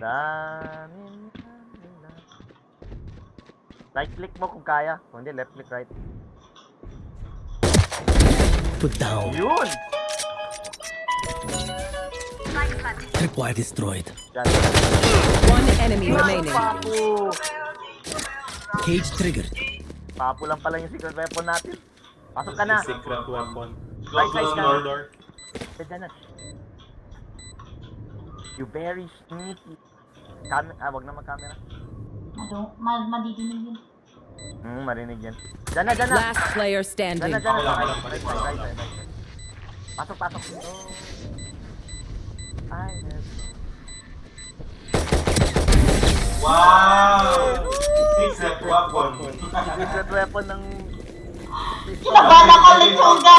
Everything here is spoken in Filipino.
Damdamin. Right click mo kung kaya. Kung hindi, left click right. Put down. Yun! Tripwire destroyed. Yan. One enemy remaining. Papu! Cage triggered. Papu lang pala yung secret weapon natin. Pasok ka na. Secret weapon. Right, Close right, door, right. door. Pwede na. You very sneaky. Wag na mag-camera. Madidinig yun. Marinig yan. Diyan na, diyan na. Last player Diyan standing. na, diyan na. Wala, wala, Right, wala. right, right, right. Pasok, pasok. I have... Wow! Secret weapon. Secret weapon ng... Kinabahan ako, Lechuga!